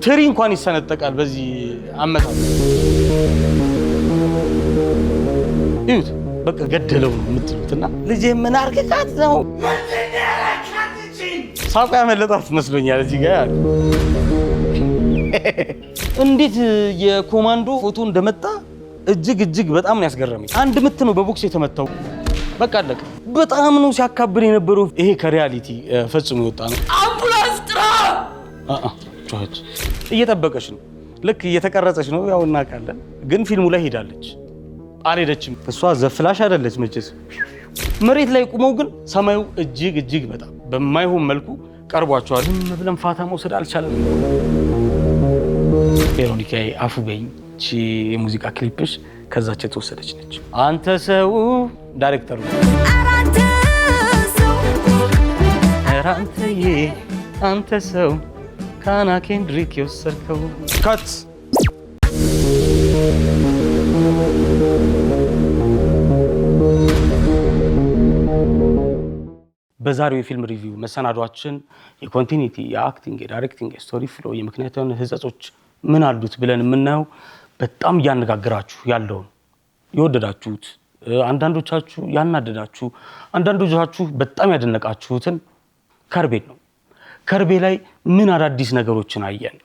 ትሪ እንኳን ይሰነጠቃል በዚህ አመታት ይሁት በቃ ገደለው ነው የምትሉትና ልጄ ምን አርግቃት ነው ሳቋ ያመለጣት መስሎኛል እዚህ ጋር እንዴት የኮማንዶ ፎቶ እንደመጣ እጅግ በጣም ነው ያስገረመኝ። አንድ ምት ነው በቦክስ የተመታው በቃ አለቀ። በጣም ነው ሲያካብር የነበረው። ይሄ ከሪያሊቲ ፈጽሞ ይወጣ ነው። አምቡላንስ ጥራ ጮኸች። እየጠበቀች ነው፣ ልክ እየተቀረጸች ነው። ያው እናውቃለን፣ ግን ፊልሙ ላይ ሄዳለች አልሄደችም። እሷ ዘፍላሽ አይደለች መቼስ። መሬት ላይ ቆመው ግን ሰማዩ እጅግ በጣም በማይሆን መልኩ ቀርቧቸዋል። ብለን ፋታ መውሰድ አልቻለም። ቬሮኒካዬ አፉ በይኝ። እቺ የሙዚቃ ክሊፕሽ ከዛች የተወሰደች ነች። አንተ ሰው ዳይሬክተሩ አንተ ሰው ካና ኬንድሪክ የወሰድከው ካት በዛሬው የፊልም ሪቪው መሰናዷችን የኮንቲኒቲ፣ የአክቲንግ፣ የዳይሬክቲንግ፣ የስቶሪ ፍሎ፣ የምክንያታዊ ህጸጾች ምን አሉት ብለን የምናየው በጣም እያነጋግራችሁ ያለውን የወደዳችሁት፣ አንዳንዶቻችሁ ያናደዳችሁ፣ አንዳንዶቻችሁ በጣም ያደነቃችሁትን ከርቤን ነው። ከርቤ ላይ ምን አዳዲስ ነገሮችን አየን፣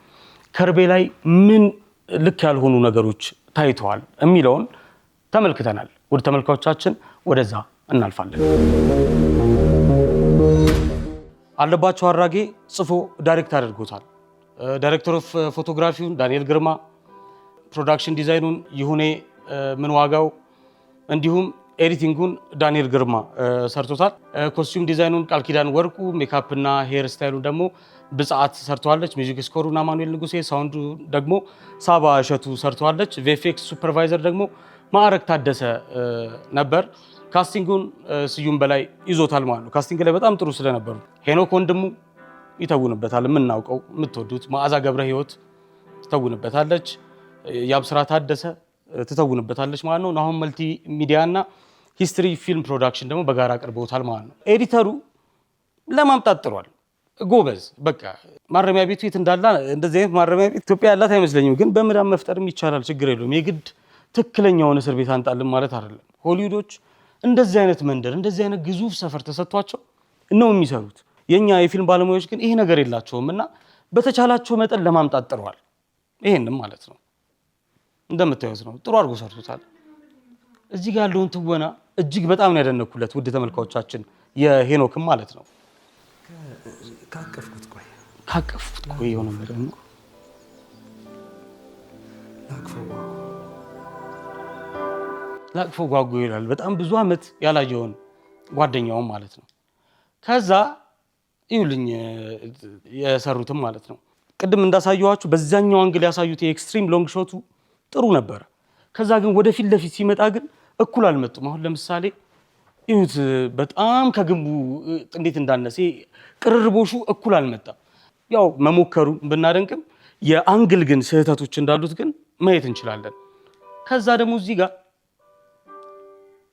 ከርቤ ላይ ምን ልክ ያልሆኑ ነገሮች ታይተዋል የሚለውን ተመልክተናል። ወደ ተመልካቾቻችን ወደዛ እናልፋለን። አለባቸው አራጌ ጽፎ ዳይሬክት አድርጎታል። ዳይሬክተር ኦፍ ፎቶግራፊውን ዳንኤል ግርማ፣ ፕሮዳክሽን ዲዛይኑን ይሁኔ ምን ዋጋው፣ እንዲሁም ኤዲቲንጉን ዳንኤል ግርማ ሰርቶታል። ኮስቲዩም ዲዛይኑን ቃል ኪዳን ወርቁ፣ ሜካፕ እና ሄር ስታይሉን ደግሞ ብጻት ሰርተዋለች። ሚውዚክ ስኮሩን አማኑኤል ንጉሴ፣ ሳውንዱ ደግሞ ሳባ እሸቱ ሰርተዋለች። ቪኤፍኤክስ ሱፐርቫይዘር ደግሞ ማዕረግ ታደሰ ነበር። ካስቲንጉን ስዩም በላይ ይዞታል ማለት ነው። ካስቲንግ ላይ በጣም ጥሩ ስለነበሩ ሄኖክ ወንድሙ ይተውንበታል። የምናውቀው የምትወዱት መዓዛ ገብረ ህይወት ትተውንበታለች። ያብስራ ታደሰ ትተውንበታለች ማለት ነው። አሁን መልቲ ሚዲያ እና ሂስትሪ ፊልም ፕሮዳክሽን ደግሞ በጋራ አቅርበውታል ማለት ነው። ኤዲተሩ ለማምጣት ጥሯል። ጎበዝ በቃ ማረሚያ ቤቱ የት እንዳለ እንደዚህ አይነት ማረሚያ ቤት ኢትዮጵያ ያላት አይመስለኝም፣ ግን በምዳም መፍጠርም ይቻላል፣ ችግር የለውም። የግድ ትክክለኛውን እስር ቤት አንጣልን ማለት አይደለም። ሆሊውዶች እንደዚህ አይነት መንደር እንደዚህ አይነት ግዙፍ ሰፈር ተሰጥቷቸው ነው የሚሰሩት። የኛ የፊልም ባለሙያዎች ግን ይሄ ነገር የላቸውም እና በተቻላቸው መጠን ለማምጣት ጥሯል። ይሄንም ማለት ነው እንደምታዩት ነው፣ ጥሩ አድርጎ ሰርቶታል። እዚህ ጋር ያለውን ትወና እጅግ በጣም ነው ያደነኩለት ውድ ተመልካቾቻችን፣ የሄኖክም ማለት ነው። ካቀፍኩት ቆይ የሆነ ነገር ነው ላቅፎ ጓጉ ይላል። በጣም ብዙ አመት ያላየውን ጓደኛውም ማለት ነው። ከዛ ይሁልኝ የሰሩትም ማለት ነው። ቅድም እንዳሳየኋችሁ በዛኛው አንግል ያሳዩት የኤክስትሪም ሎንግ ሾቱ ጥሩ ነበር። ከዛ ግን ወደፊት ለፊት ሲመጣ ግን እኩል አልመጡም። አሁን ለምሳሌ ይሁት በጣም ከግንቡ እንዴት እንዳነሰ ቅርርቦሹ እኩል አልመጣም። ያው መሞከሩን ብናደንቅም የአንግል ግን ስህተቶች እንዳሉት ግን ማየት እንችላለን። ከዛ ደግሞ እዚህ ጋር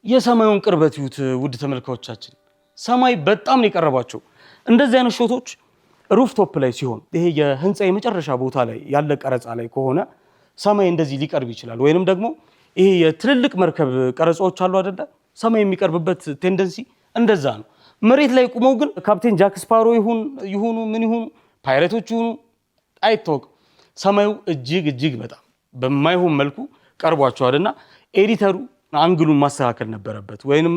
የሰማዩን ቅርበት ይሁት ውድ ተመልካቾቻችን፣ ሰማይ በጣም ነው የቀረባቸው። እንደዚህ አይነት ሾቶች ሩፍቶፕ ላይ ሲሆን ይሄ የህንፃ የመጨረሻ ቦታ ላይ ያለ ቀረጻ ላይ ከሆነ ሰማይ እንደዚህ ሊቀርብ ይችላል። ወይንም ደግሞ ይሄ የትልልቅ መርከብ ቀረጻዎች አሉ አይደለ? ሰማይ የሚቀርብበት ቴንደንሲ እንደዛ ነው። መሬት ላይ ቆመው ግን ካፕቴን ጃክ ስፓሮ ይሁኑ ምን ይሁኑ ፓይሬቶች ይሁኑ አይታወቅም። ሰማዩ እጅግ በጣም በማይሆን መልኩ ቀርቧቸዋልና ኤዲተሩ አንግሉን ማስተካከል ነበረበት፣ ወይንም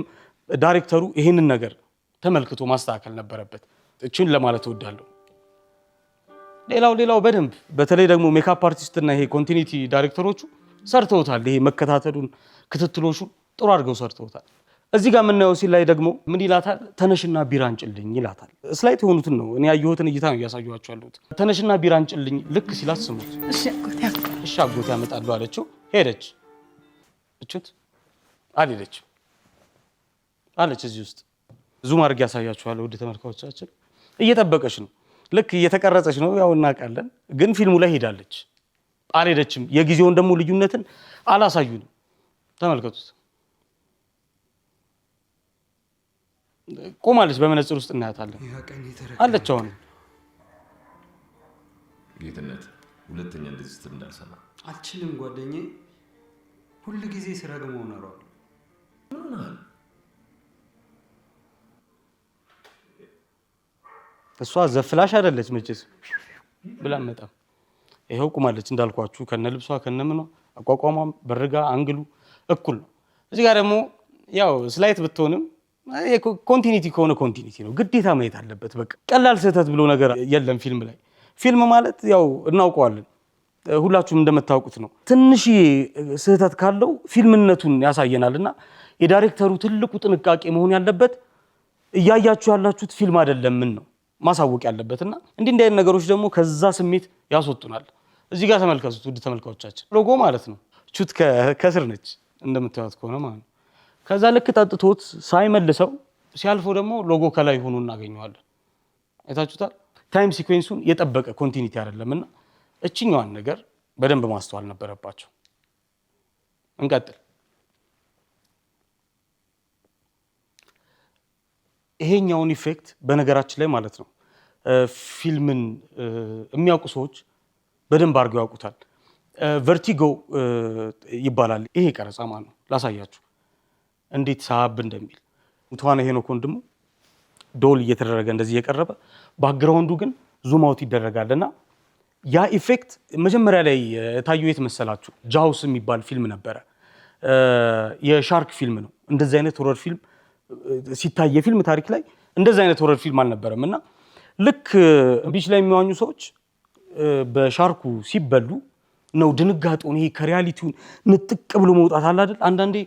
ዳይሬክተሩ ይሄንን ነገር ተመልክቶ ማስተካከል ነበረበት። እቺን ለማለት እወዳለሁ። ሌላው በደንብ በተለይ ደግሞ ሜካፕ አርቲስት እና ይሄ ኮንቲኒቲ ዳይሬክተሮቹ ሰርተውታል። ይሄ መከታተሉን ክትትሎሹ ጥሩ አድርገው ሰርተውታል። እዚህ ጋር የምናየው ሲል ላይ ደግሞ ምን ይላታል? ተነሽና ቢራ አንጭልኝ ይላታል። ስላይት የሆኑትን ነው እኔ ያየሁትን እይታ ነው እያሳየኋቸው ያለሁት። ተነሽና ቢራ አንጭልኝ ልክ ሲላት ስሙት። እሺ አጎቴ ያመጣሉ አለችው። ሄደች። እቹት አልሄደችም አለች። እዚህ ውስጥ ዙም አድርጌ ያሳያችኋለሁ ውድ ተመልካቾቻችን። እየጠበቀች ነው፣ ልክ እየተቀረጸች ነው፣ ያው እናውቃለን። ግን ፊልሙ ላይ ሄዳለች፣ አልሄደችም። የጊዜውን ደግሞ ልዩነትን አላሳዩንም። ተመልከቱት። ቆማለች፣ በመነጽር ውስጥ እናያታለን አለች። አሁን ጌትነት ሁለተኛ እንደዚህ ስትል እንዳልሰማ አልችልም ጓደኛዬ ሁሉ ጊዜ ስረግመው ነው እሷ ዘፍላሽ አይደለች መቼስ ብላ መጣ ይሄው ቁማለች እንዳልኳችሁ ከነልብሷ ከነምኗ አቋቋሟም በርጋ አንግሉ እኩል ነው እዚህ ጋር ደግሞ ያው ስላይት ብትሆንም ኮንቲኒቲ ከሆነ ኮንቲኒቲ ነው ግዴታ ማየት አለበት በቃ ቀላል ስህተት ብሎ ነገር የለም ፊልም ላይ ፊልም ማለት ያው እናውቀዋለን ሁላችሁም እንደምታውቁት ነው ትንሽ ስህተት ካለው ፊልምነቱን ያሳየናልና የዳይሬክተሩ ትልቁ ጥንቃቄ መሆን ያለበት እያያችሁ ያላችሁት ፊልም አይደለም ምን ነው ማሳወቅ ያለበትና እንዲህ አይነት ነገሮች ደግሞ ከዛ ስሜት ያስወጡናል እዚህ ጋር ተመልከቱት ውድ ተመልካቾቻችን ሎጎ ማለት ነው ቹት ከስር ነች እንደምታዩት ከሆነ ማለት ነው ከዛ ልክ ጠጥቶት ሳይመልሰው ሲያልፈው ደግሞ ሎጎ ከላይ ሆኖ እናገኘዋለን አይታችሁታል ታይም ሲኩዌንሱን የጠበቀ ኮንቲኒቲ አይደለምና እቺኛዋን ነገር በደንብ ማስተዋል ነበረባቸው እንቀጥል ይሄኛውን ኢፌክት በነገራችን ላይ ማለት ነው ፊልምን የሚያውቁ ሰዎች በደንብ አድርገው ያውቁታል ቨርቲጎ ይባላል ይሄ ቀረጻ ማለት ነው ላሳያችሁ እንዴት ሳብ እንደሚል እንቷን ሄኖክ ወንድሙ ዶል እየተደረገ እንደዚህ እየቀረበ ባክግራውንዱ ግን ዙም አውት ይደረጋልና ያ ኢፌክት መጀመሪያ ላይ ታየው የት መሰላችሁ ጃውስ የሚባል ፊልም ነበረ የሻርክ ፊልም ነው እንደዚህ አይነት ሆረር ፊልም ሲታይ የፊልም ታሪክ ላይ እንደዚህ አይነት ሆረር ፊልም አልነበረምና ልክ ቢች ላይ የሚዋኙ ሰዎች በሻርኩ ሲበሉ ነው ድንጋጤው ይሄ ከሪያሊቲው ንጥቅ ብሎ መውጣት አለ አይደል አንዳንዴ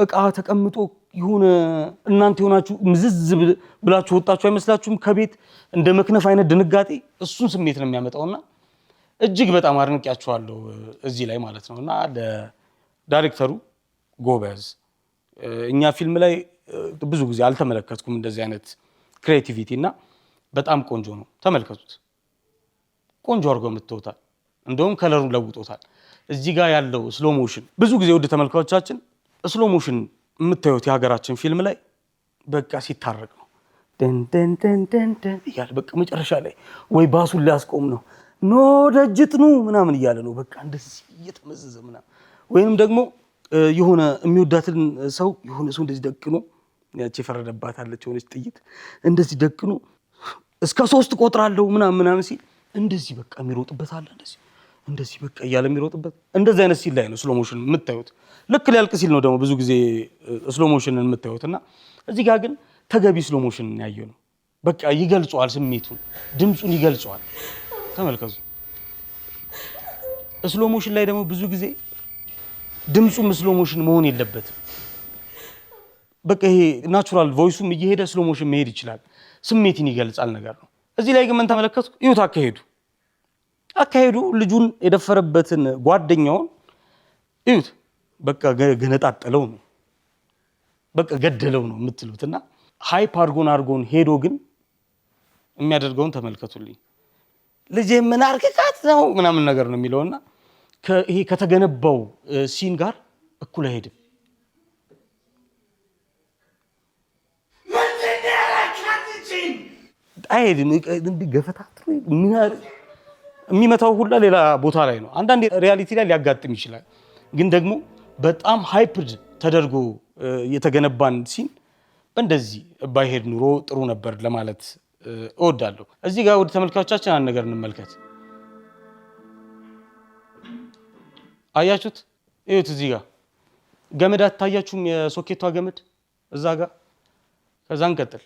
እቃ ተቀምጦ ይሁን እናንተ ሆናችሁ ምዝዝ ብላችሁ ወጣችሁ አይመስላችሁም ከቤት እንደ መክነፍ አይነት ድንጋጤ እሱን ስሜት ነው የሚያመጣውና እጅግ በጣም አድንቄያችኋለሁ እዚህ ላይ ማለት ነውና ለዳይሬክተሩ ጎበዝ እኛ ፊልም ላይ ብዙ ጊዜ አልተመለከትኩም እንደዚህ አይነት ክሬቲቪቲ እና በጣም ቆንጆ ነው ተመልከቱት ቆንጆ አድርገው ምትወታል እንደውም ከለሩን ለውጦታል እዚህ ጋር ያለው ስሎ ሞሽን ብዙ ጊዜ ወደ ተመልካቾቻችን ስሎ ሞሽን የምታዩት የሀገራችን ፊልም ላይ በቃ ሲታረቅ ነው ደን ደን ደን ደን ደን ይያል በቃ መጨረሻ ላይ ወይ ባሱን ሊያስቆም ነው ኖ ደጅጥኑ ምናምን ይያለ ነው በቃ እንደዚህ እየተመዘዘ ምናምን ወይንም ደግሞ የሆነ የሚወዳትን ሰው የሆነ ሰው እንደዚህ ደቅኖ ያቺ ፈረደባታለች ሆነች ጥይት እንደዚህ ደቅኖ እስከ 3 ቆጥራለሁ ምናምን ሲል እንደዚህ በቃ የሚሮጥበት አለ እንደዚህ በቃ እያለ የሚሮጥበት እንደዚህ አይነት ሲል ላይ ነው ስሎ ሞሽን የምታዩት ልክ ሊያልቅ ሲል ነው ደግሞ ብዙ ጊዜ ስሎ ሞሽንን የምታዩትና እዚህ ጋር ግን ተገቢ ስሎ ሞሽን ያየው ነው በቃ ይገልጿል ስሜቱን ድምጹን ይገልጿል ተመልከቱ ስሎ ሞሽን ላይ ደግሞ ብዙ ጊዜ ድምጹም ስሎ ሞሽን መሆን የለበትም በቃ ይሄ ናቹራል ቮይሱም እየሄደ ስሎ ሞሽን መሄድ ይችላል ስሜትን ይገልጻል ነገር ነው እዚህ ላይ ግን ምን ተመለከቱ ይሁት አካሄዱ ልጁን የደፈረበትን ጓደኛውን ይሁት በቃ ገነጣጠለው ነው በቃ ገደለው ነው የምትሉትና ሃይፕ አርጎን ሄዶ ግን የሚያደርገውን ተመልከቱልኝ ልጄ ምን አርክካት ነው ምናምን ነገር ነው የሚለውና ይሄ ከተገነባው ሲን ጋር እኩል አይሄድም አይሄድም ገፈታትሮ የሚመታው ሁላ ሌላ ቦታ ላይ ነው አንዳንድ ሪያሊቲ ላይ ሊያጋጥም ይችላል ግን ደግሞ በጣም ሃይፕድ ተደርጎ የተገነባን ሲን በእንደዚህ ባይሄድ ኑሮ ጥሩ ነበር ለማለት እወዳለሁ እዚህ ጋር ወደ ተመልካቾቻችን አንድ ነገር እንመልከት አያችሁት እዩት እዚህ ጋር ገመድ አታያችሁም የሶኬቷ ገመድ እዛ ጋር ከዛ እንቀጥል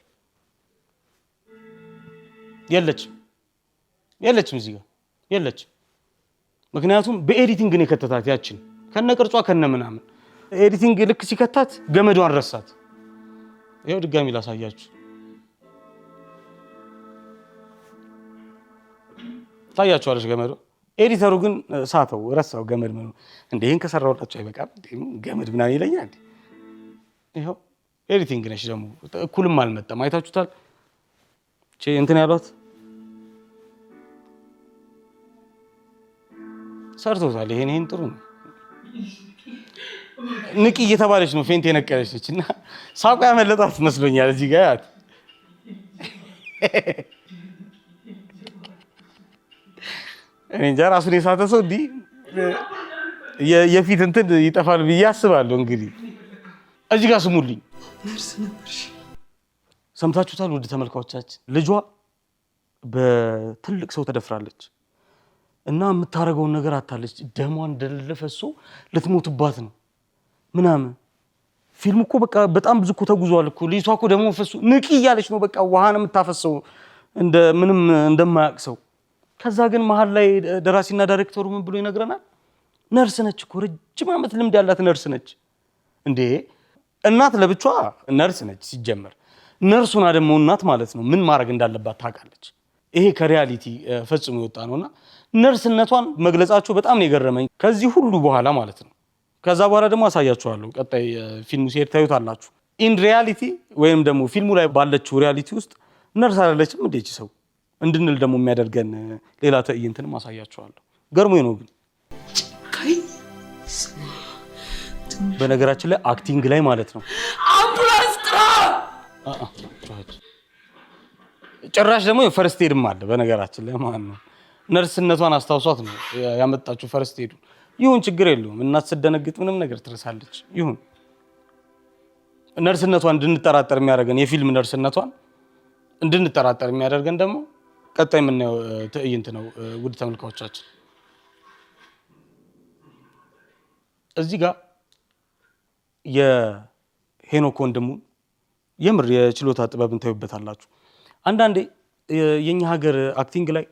የለችም እዚህ ጋር የለችም ምክንያቱም በኤዲቲንግ ነው የከተታት ያችን ከነቅርጿ ከነምናምን ኤዲቲንግ ልክ ሲከታት ገመዷን ረሳት ይሄው ድጋሚ ላሳያችሁ ታያችኋለሽ ገመዱ ኤዲተሩ ግን ሳተው ረሳው ገመድ ነው እንዴ ይሄን ከሰራውላችሁ አይበቃም ገመድ ምናምን ይለኛል ይሄው ኤዲቲንግ ነሽ ደግሞ እኩልም አልመጣም አይታችሁታል እንትን ያሏት ሰርቶታል ይሄን ጥሩ ነው ንቂ እየተባለች ነው ፌንት የነቀለች እና ሳቋ ያመለጣት መስሎኛል እዚህ ጋር ያት እኔ እንጃ ራሱን የሳተ ሰው እንዲህ የፊት እንትን ይጠፋል ብዬ አስባለሁ። እንግዲህ እዚህ ጋር ስሙልኝ፣ ሰምታችሁታል ውድ ተመልካቾቻችን። ልጇ በትልቅ ሰው ተደፍራለች እና የምታደርገውን ነገር አታለች። ደሟን እንደለፈሶ ልትሞትባት ነው ምናምን። ፊልሙ እኮ በቃ በጣም ብዙ እኮ ተጉዟል እኮ። ልጅቷ እኮ ደሞ ፈሱ ንቂ እያለች ነው። በቃ ውሃ ነው የምታፈሰው እንደ ምንም እንደማያውቅ ሰው። ከዛ ግን መሀል ላይ ደራሲና ዳይሬክተሩ ምን ብሎ ይነግረናል? ነርስ ነች እኮ፣ ረጅም ዓመት ልምድ ያላት ነርስ ነች። እንዴ እናት ለብቻዋ ነርስ ነች ሲጀመር። ነርሱና ደግሞ እናት ማለት ነው ምን ማድረግ እንዳለባት ታውቃለች። ይሄ ከሪያሊቲ ፈጽሞ የወጣ ነውና ነርስነቷን መግለጻቸው በጣም ነው የገረመኝ። ከዚህ ሁሉ በኋላ ማለት ነው። ከዛ በኋላ ደግሞ አሳያችኋለሁ። ቀጣይ ፊልሙ ሲሄድ ታዩታላችሁ። ኢን ሪያሊቲ ወይም ደግሞ ፊልሙ ላይ ባለችው ሪያሊቲ ውስጥ ነርስ አይደለችም እንዴ ሰው እንድንል ደግሞ የሚያደርገን ሌላ ትዕይንትንም አሳያችኋለሁ። ገርሞኝ ነው ግን በነገራችን ላይ አክቲንግ ላይ ማለት ነው አምቡላንስ ጥራ ጭራሽ ደግሞ የፈርስት ኤድም አለ በነገራችን ላይ ማለት ነው። ነርስነቷን አስታውሷት ነው ያመጣችው ፈርስት ኤዱ። ይሁን ችግር የለውም። እናት ስትደነግጥ ምንም ነገር ትረሳለች። ይሁን ነርስነቷን እንድንጠራጠር የሚያደርገን የፊልም ነርስነቷን እንድንጠራጠር የሚያደርገን ደግሞ ቀጣይ የምናየው ትዕይንት ነው። ውድ ተመልካቾቻችን እዚህ ጋር የሄኖክ ወንድሙ የምር የችሎታ ጥበብን ታዩበታላችሁ። አንዳንዴ የኛ ሀገር አክቲንግ ላይ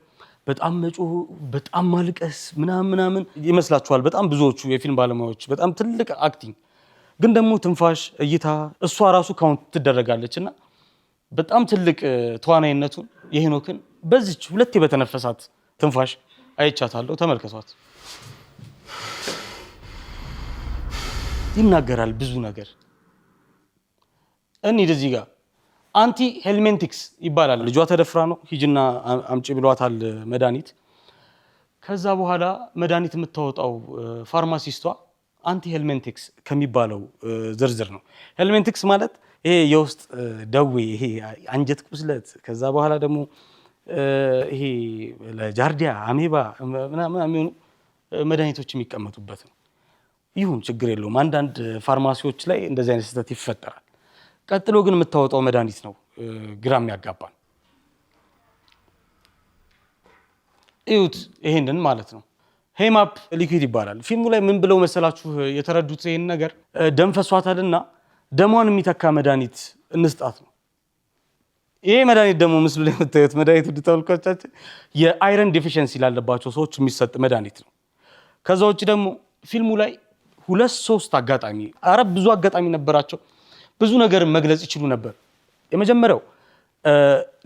በጣም መጮህ በጣም ማልቀስ ምናምን ይመስላችኋል በጣም ብዙዎቹ የፊልም ባለሙያዎች በጣም ትልቅ አክቲንግ፣ ግን ደግሞ ትንፋሽ እይታ እሷ ራሱ ካውንት ትደረጋለችና በጣም ትልቅ ተዋናይነቱን የሄኖክን በዚች ሁለቴ በተነፈሳት ትንፋሽ አይቻታለሁ። ተመልከቷት። ይናገራል ብዙ ነገር። እንሂድ እዚህ ጋር አንቲ ሄልሜንቲክስ ይባላል። ልጇ ተደፍራ ነው ሂጅና አምጪ ብሏታል መድኃኒት። ከዛ በኋላ መድኃኒት የምታወጣው ፋርማሲስቷ አንቲ ሄልሜንቲክስ ከሚባለው ዝርዝር ነው። ሄልሜንቲክስ ማለት ይሄ የውስጥ ደዌ፣ ይሄ አንጀት ቁስለት፣ ከዛ በኋላ ደግሞ ይሄ ለጃርዲያ አሜባ ምናምን የሚሆኑ መድኃኒቶች የሚቀመጡበት ነው። ይሁን ችግር የለውም። አንዳንድ ፋርማሲዎች ላይ እንደዚህ አይነት ስህተት ይፈጠራል። ቀጥሎ ግን የምታወጣው መድኃኒት ነው ግራም ያጋባን። እዩት ይሄንን ማለት ነው። ሄማፕ ሊኩዊድ ይባላል። ፊልሙ ላይ ምን ብለው መሰላችሁ የተረዱት? ይሄን ነገር ደም ፈሷታልና ደሟን የሚተካ መድኃኒት እንስጣት ነው። ይሄ መድኃኒት ደግሞ ምስሉ ላይ የምታዩት መድኃኒት ውድ ተመልካቾቻችን የአይረን ዲፊሸንሲ ላለባቸው ሰዎች የሚሰጥ መድኃኒት ነው። ከዛ ውጭ ደግሞ ፊልሙ ላይ 2-3 አጋጣሚ ብዙ አጋጣሚ ነበራቸው። ብዙ ነገር መግለጽ ይችሉ ነበር። የመጀመሪያው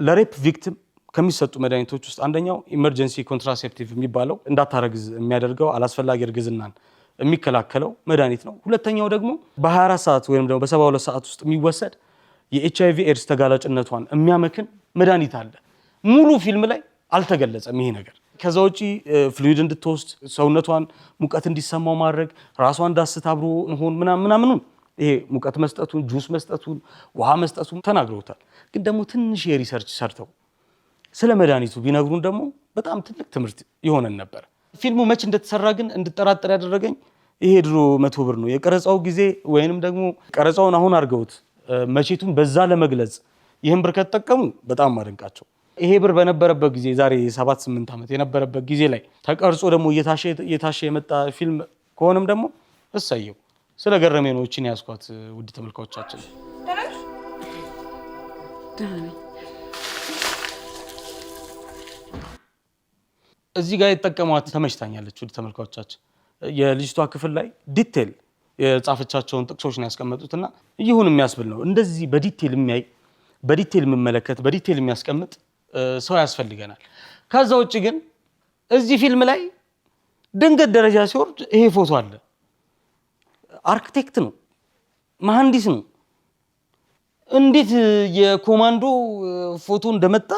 ለሬፕ ቪክቲም ከሚሰጡ መድኃኒቶች ውስጥ አንደኛው ኢመርጀንሲ ኮንትራሴፕቲቭ የሚባለው እንዳታረግዝ የሚያደርገው አላስፈላጊ እርግዝናን የሚከላከለው መድኃኒት ነው። ሁለተኛው ደግሞ በ24 ሰዓት ወይም ደግሞ በ72 ሰዓት ውስጥ የሚወሰድ የኤችአይቪ ኤድስ ተጋላጭነቷን የሚያመክን መድኃኒት አለ። ሙሉ ፊልም ላይ አልተገለጸም ይሄ ነገር። ከዛ ውጪ ፍሉይድ እንድትወስድ ሰውነቷን ሙቀት እንዲሰማው ማድረግ ራሷን እንዳስት አብሮ እንሆን ምናምን ይሄ ሙቀት መስጠቱን ጁስ መስጠቱን ውሃ መስጠቱን ተናግረውታል። ግን ደግሞ ትንሽ የሪሰርች ሰርተው ስለ መድኃኒቱ ቢነግሩን ደግሞ በጣም ትልቅ ትምህርት ይሆነን ነበር። ፊልሙ መች እንደተሰራ ግን እንድጠራጠር ያደረገኝ ይሄ ድሮ 100 ብር ነው የቀረጻው ጊዜ ወይንም ደግሞ ቀረጻውን አሁን አድርገውት መቼቱን በዛ ለመግለጽ ይህን ብር ከተጠቀሙ በጣም ማደንቃቸው። ይሄ ብር በነበረበት ጊዜ ዛሬ 7-8 ዓመት የነበረበት ጊዜ ላይ ተቀርጾ ደግሞ እየታሸ የመጣ ፊልም ከሆነም ደግሞ እሰየው። ስለ ገረሜ ነው እቺን ያስኳት። ውድ ተመልካቾቻችን እዚህ ጋር የተጠቀሟት ተመችታኛለች። ውድ ተመልካቾቻችን የልጅቷ ክፍል ላይ ዲቴል የጻፈቻቸውን ጥቅሶች ነው ያስቀመጡትና ይሁን የሚያስብል ነው። እንደዚህ በዲቴል የሚያይ በዲቴል የሚመለከት በዲቴል የሚያስቀምጥ ሰው ያስፈልገናል። ከዛ ውጭ ግን እዚህ ፊልም ላይ ድንገት ደረጃ ሲወርድ ይሄ ፎቶ አለ። አርክቴክት ነው፣ መሐንዲስ ነው። እንዴት የኮማንዶ ፎቶ እንደመጣ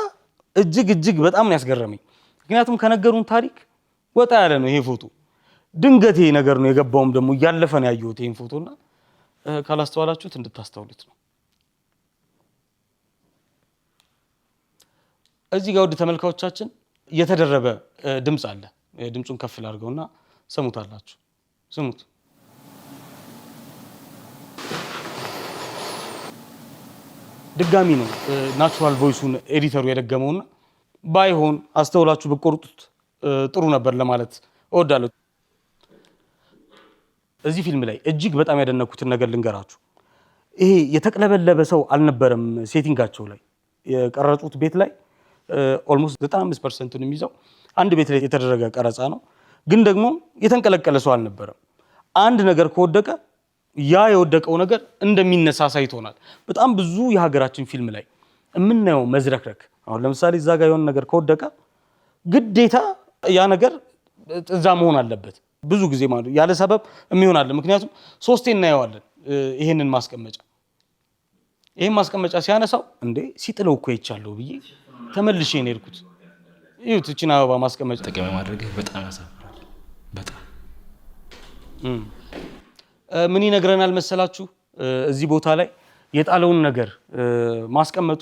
እጅግ በጣም ነው ያስገረመኝ። ምክንያቱም ከነገሩን ታሪክ ወጣ ያለ ነው ይሄ ፎቶ። ድንገት ይሄ ነገር ነው የገባውም ደግሞ እያለፈ ነው ያየሁት ይሄን ፎቶና ካላስተዋላችሁት እንድታስተውሉት ነው። እዚህ ጋር ውድ ተመልካቾቻችን የተደረበ ድምጽ አለ። ድምጹን ከፍ ላድርገውና ሰሙታላችሁ ስሙት ድጋሚ ነው ናቹራል ቮይሱን ኤዲተሩ የደገመውና ባይሆን አስተውላችሁ በቆርጡት ጥሩ ነበር ለማለት እወዳለሁ እዚህ ፊልም ላይ እጅግ በጣም ያደነኩትን ነገር ልንገራችሁ ይሄ የተቀለበለበ ሰው አልነበረም ሴቲንጋቸው ላይ የቀረጹት ቤት ላይ ኦልሞስት 95% ነው የሚይዘው አንድ ቤት ላይ የተደረገ ቀረጻ ነው ግን ደግሞ የተንቀለቀለ ሰው አልነበረም አንድ ነገር ከወደቀ ያ የወደቀው ነገር እንደሚነሳ ሳይቶናል በጣም ብዙ የሀገራችን ፊልም ላይ እምናየው መዝረክረክ አሁን ለምሳሌ እዛ ጋር የሆነ ነገር ከወደቀ ግዴታ ያ ነገር እዛ መሆን አለበት ብዙ ጊዜ ማለት ያለ ሰበብ የሚሆን አለ ምክንያቱም ሶስቴ እናየዋለን ይሄንን ማስቀመጫ ሲያነሳው እንዴ ሲጥለው እኮ ይቻለው ብዬ ተመልሼ ነው የሄድኩት ይሁት እቺና አበባ ማስቀመጫ ተቀመ ማድረግ በጣም ያሳፍራል በጣም ምን ይነግረናል መሰላችሁ እዚህ ቦታ ላይ የጣለውን ነገር ማስቀመጡ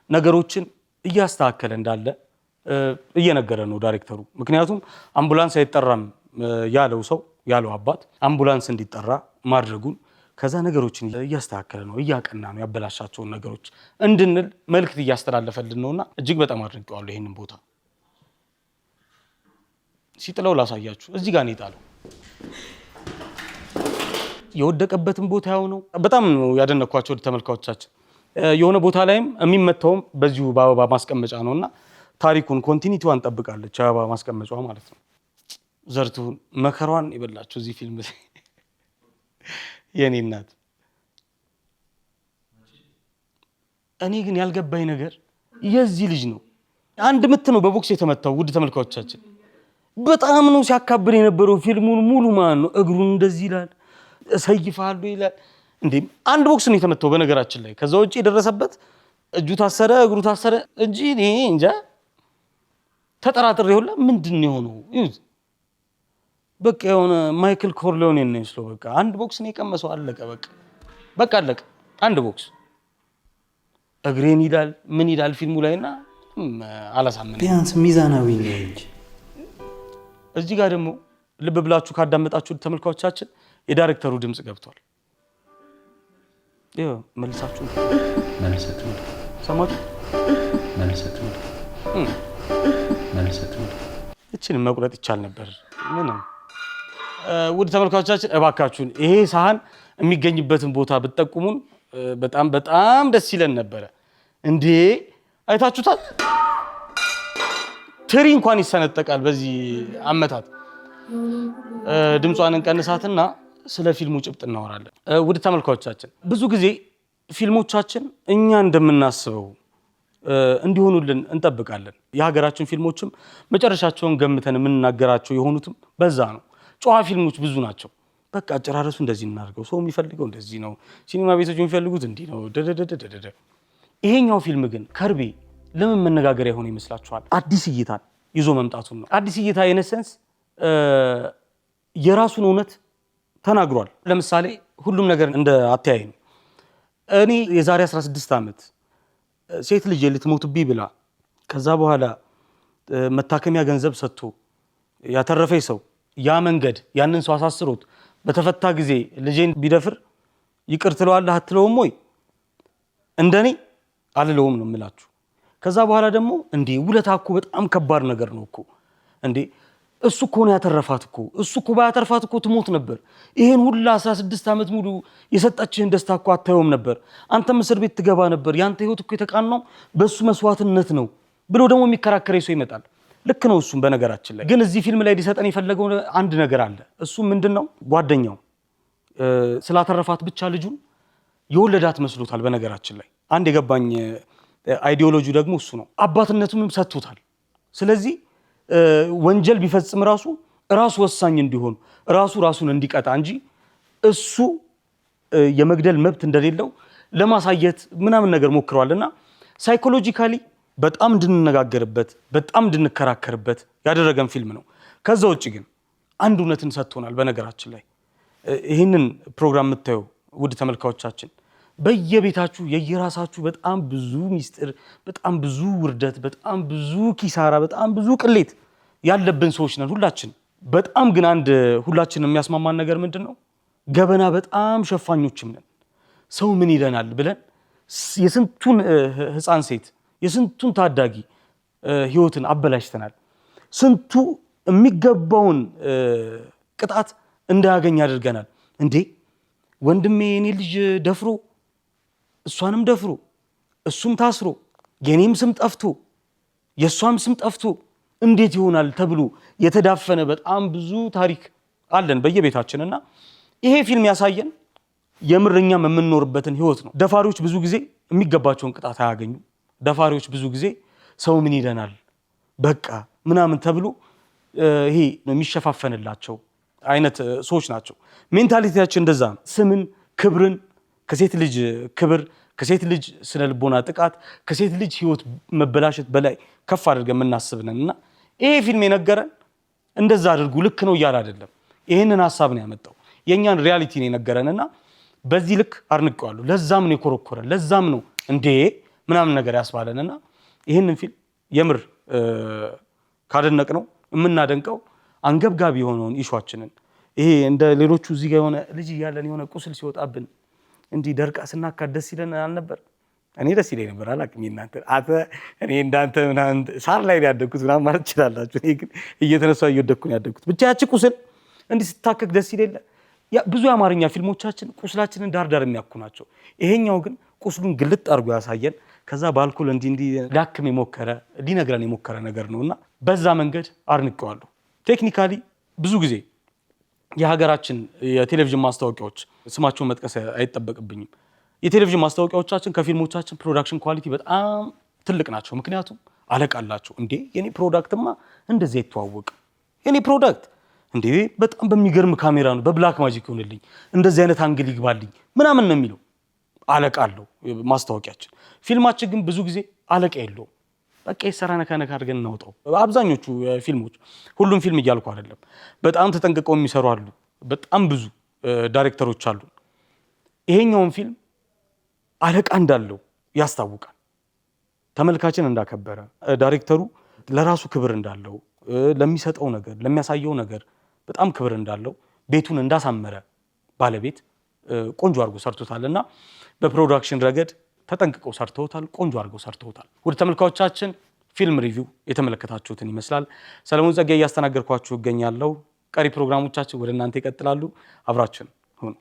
ነገሮችን እያስተካከለ እንዳለ እየነገረ ነው ዳይሬክተሩ ምክንያቱም አምቡላንስ አይጠራም ያለው አባት አምቡላንስ እንዲጠራ ማድረጉን ከዛ ነገሮችን እያስተካከለ ነው እያቀና ነው ያበላሻቸውን ነገሮች እንድንል መልእክት እያስተላለፈልን ነውና እጅግ በጣም አድንቀዋለሁ ይሄንን ቦታ ሲጥለው ላሳያችሁ እዚህ ጋር ነው የጣለው የወደቀበትን ቦታ ያው ነው በጣም ያደነኳቸው ተመልካቾቻችን የሆነ ቦታ ላይም የሚመታውም በዚሁ በአበባ ማስቀመጫ ነውና ታሪኩን ኮንቲኒቲዋን ጠብቃለች አበባ ማስቀመጫዋ ማለት ነው ዘርቱን መከሯን ይበላችሁ እዚህ ፊልም ላይ የኔ እናት እኔ ግን ያልገባኝ ነገር የዚህ ልጅ ነው አንድ ምት ነው በቦክስ የተመታው ውድ ተመልካቾቻችን በጣም ነው ሲያካብር የነበረው ፊልሙን ሙሉ ማን ነው እግሩን እንደዚህ ይላል ሰይፋሉ ይላል እንዴ አንድ ቦክስ ነው የተመታው በነገራችን ላይ ከዛ ውጪ የደረሰበት እጁ ታሰረ እግሩ ታሰረ እንጂ እኔ እንጃ ተጠራጥሬ ሁላ ምንድነው የሆነው በቃ የሆነ ማይክል ኮርሊዮኔ ነው ይስለው በቃ አንድ ቦክስ ነው የቀመሰው አለቀ በቃ አለቀ አንድ ቦክስ እግሬን ይላል ምን ይላል ፊልሙ ላይና አላሳመነኝ ቢያንስ ሚዛናዊ ነው እንጂ እዚህ ጋር ደግሞ ልብ ብላችሁ ካዳመጣችሁ ተመልካቾቻችን የዳይሬክተሩ ድምጽ ገብቷል ይሄ መልሳችሁ ሰማችሁ እቺን መቁረጥ ይቻል ነበር ምንም ውድ ተመልካቾቻችን እባካችሁን ይሄ ሳህን የሚገኝበትን ቦታ ብትጠቁሙን በጣም በጣም ደስ ይለን ነበር እንዴ አይታችሁታል ትሪ እንኳን ይሰነጠቃል በዚህ አመታት ድምጿን እንቀንሳትና ስለ ፊልሙ ጭብጥ እናወራለን ውድ ተመልካቾቻችን ብዙ ጊዜ ፊልሞቻችን እኛ እንደምናስበው እንዲሆኑልን እንጠብቃለን የሀገራችን ፊልሞችም መጨረሻቸውን ገምተን የምንናገራቸው የሆኑትም በዛ ነው ጨዋ ፊልሞች ብዙ ናቸው በቃ አጨራረሱ እንደዚህ እናርገው ሰው የሚፈልገው እንደዚህ ነው ሲኒማ ቤቶች የሚፈልጉት እንዲህ ነው ደደደደደ ይሄኛው ፊልም ግን ከርቤ ለምን መነጋገሪያ ሆነ ይመስላችኋል አዲስ እይታን ይዞ መምጣቱን ነው አዲስ እይታ የነሰንስ የራሱን እውነት ተናግሯል ለምሳሌ ሁሉም ነገር እንደ አተያይ ነው እኔ የዛሬ 16 ዓመት ሴት ልጅ ልትሞትብኝ ብላ ከዛ በኋላ መታከሚያ ገንዘብ ሰጥቶ ያተረፈኝ ሰው ያ መንገድ ያንን ሰው አሳስሮት በተፈታ ጊዜ ልጄን ቢደፍር ይቅር ትለዋለህ አትለውም ወይ እንደኔ አልለውም ነው የምላችሁ ከዛ በኋላ ደግሞ እንዴ ውለታ እኮ በጣም ከባድ ነገር ነው እኮ እንዴ እሱ እኮ ነው ያተረፋት እኮ እሱ እኮ ባያተርፋት እኮ ትሞት ነበር ይሄን ሁላ 16 ዓመት ሙሉ የሰጣችህን ደስታ እኮ አታየውም ነበር አንተም እስር ቤት ትገባ ነበር ያንተ ህይወት እኮ የተቃናው በሱ መስዋዕትነት ነው ብሎ ደግሞ የሚከራከረኝ ሰው ይመጣል ልክ ነው እሱም በነገራችን ላይ ግን እዚህ ፊልም ላይ ሊሰጠን የፈለገው አንድ ነገር አለ እሱ ምንድነው ጓደኛው ስላተረፋት ብቻ ልጁን የወለዳት መስሎታል በነገራችን ላይ አንድ የገባኝ አይዲዮሎጂ ደግሞ እሱ ነው አባትነቱንም ሰጥቶታል ስለዚህ ወንጀል ቢፈጽም ራሱ ወሳኝ እንዲሆን ራሱን እንዲቀጣ እንጂ እሱ የመግደል መብት እንደሌለው ለማሳየት ምናምን ነገር ሞክሯልና ሳይኮሎጂካሊ በጣም እንድንነጋገርበት በጣም እንድንከራከርበት ያደረገን ፊልም ነው ከዛ ውጪ ግን አንድ እውነትን ሰጥቶናል በነገራችን ላይ ይሄንን ፕሮግራም የምታዩ ውድ ተመልካቾቻችን በየቤታችሁ የየራሳችሁ በጣም ብዙ ሚስጥር በጣም ብዙ ውርደት በጣም ብዙ ኪሳራ በጣም ብዙ ቅሌት ያለብን ሰዎች ነን ሁላችን። በጣም ግን አንድ ሁላችንም የሚያስማማን ነገር ምንድነው? ገበና በጣም ሸፋኞችም ነን። ሰው ምን ይለናል ብለን የስንቱን ህፃን ሴት የስንቱን ታዳጊ ህይወትን አበላሽተናል። ስንቱ የሚገባውን ቅጣት እንዳያገኝ አድርገናል። እንዴ ወንድሜ የኔ ልጅ ደፍሮ እሷንም ደፍሮ እሱም ታስሮ የኔም ስም ጠፍቶ የሷም ስም ጠፍቶ እንዴት ይሆናል ተብሎ የተዳፈነ በጣም ብዙ ታሪክ አለን በየቤታችንና ይሄ ፊልም ያሳየን የምርኛም የምንኖርበትን ህይወት ነው። ደፋሪዎች ብዙ ጊዜ የሚገባቸውን ቅጣት አያገኙ። ደፋሪዎች ብዙ ጊዜ ሰው ምን ይለናል በቃ ምናምን ተብሎ ይሄ ነው የሚሸፋፈንላቸው አይነት ሰዎች ናቸው። ሜንታሊቲያችን እንደዛ ነው። ስምን፣ ክብርን ከሴት ልጅ ክብር፣ ከሴት ልጅ ስነ ልቦና ጥቃት፣ ከሴት ልጅ ህይወት መበላሸት በላይ ከፍ አድርገን የምናስብ ነንና ይሄ ፊልም የነገረን እንደዛ አድርጉ ልክ ነው እያለ አይደለም። ይሄንን ሐሳብ ነው ያመጣው። የኛን ሪያሊቲ ነው የነገረንና በዚህ ልክ አርንቀዋለሁ። ለዛም ነው የኮረኮረን፣ ለዛም ነው እንዴ ምናምን ነገር ያስባለንና ይሄንን ፊልም የምር ካደነቅ ነው የምናደንቀው አንገብጋቢ የሆነውን ኢሹአችንን ይሄ እንደ ሌሎቹ እዚህ ጋር የሆነ ልጅ እያለን የሆነ ቁስል ሲወጣብን እንዲህ ደርቃ ስናካት ደስ ይለን አልነበር? እኔ ደስ ይለኝ ነበር። አላቅም እናንተ እኔ እንዳንተ ምናምን ሳር ላይ ያደግኩት ምናምን ማለት ትችላላችሁ። እኔ ግን እየተነሳሁ እየወደኩ ነው ያደግኩት። ብቻ ያቺ ቁስል እንዲህ ስታከክ ደስ ይለለ። ብዙ የአማርኛ ፊልሞቻችን ቁስላችንን ዳርዳር የሚያኩ ናቸው። ይሄኛው ግን ቁስሉን ግልጥ አድርጎ ያሳየን ከዛ በአልኮል እንዲህ ሊያክም የሞከረ ሊነግረን የሞከረ ነገር ነውና በዛ መንገድ አርንቀዋለሁ። ቴክኒካሊ ብዙ ጊዜ የሀገራችን የቴሌቪዥን ማስታወቂያዎች ስማቸውን መጥቀስ አይጠበቅብኝም። የቴሌቪዥን ማስታወቂያዎቻችን ከፊልሞቻችን ፕሮዳክሽን ኳሊቲ በጣም ትልቅ ናቸው። ምክንያቱም አለቃላቸው። እንዴ የኔ ፕሮዳክትማ እንደዚህ አይተዋወቅ፣ የኔ ፕሮዳክት እንዴ በጣም በሚገርም ካሜራ ነው በብላክ ማጂክ ይሆንልኝ፣ እንደዚህ አይነት አንግል ይግባልኝ ምናምን ነው የሚለው። አለቃ አለው ማስታወቂያችን። ፊልማችን ግን ብዙ ጊዜ አለቃ የለውም። በቃ የሰራ ነካ አድርገን እናውጣው። አብዛኞቹ ፊልሞች፣ ሁሉም ፊልም እያልኩ አይደለም፣ በጣም ተጠንቅቀው የሚሰሩ አሉ። በጣም ብዙ ዳይሬክተሮች አሉ። ይሄኛውን ፊልም አለቃ እንዳለው ያስታውቃል። ተመልካችን እንዳከበረ፣ ዳይሬክተሩ ለራሱ ክብር እንዳለው፣ ለሚሰጠው ነገር ለሚያሳየው ነገር በጣም ክብር እንዳለው፣ ቤቱን እንዳሳመረ ባለቤት ቆንጆ አድርጎ ሰርቶታልና በፕሮዳክሽን ረገድ ተጠንቅቀው ሰርተውታል። ቆንጆ አድርገው ሰርተውታል። ወደ ተመልካቾቻችን ፊልም ሪቪው የተመለከታችሁትን ይመስላል። ሰለሞን ጸጋዬ እያስተናገርኳችሁ እገኛለሁ። ቀሪ ፕሮግራሞቻችን ወደ እናንተ ይቀጥላሉ። አብራችን ሁኑ።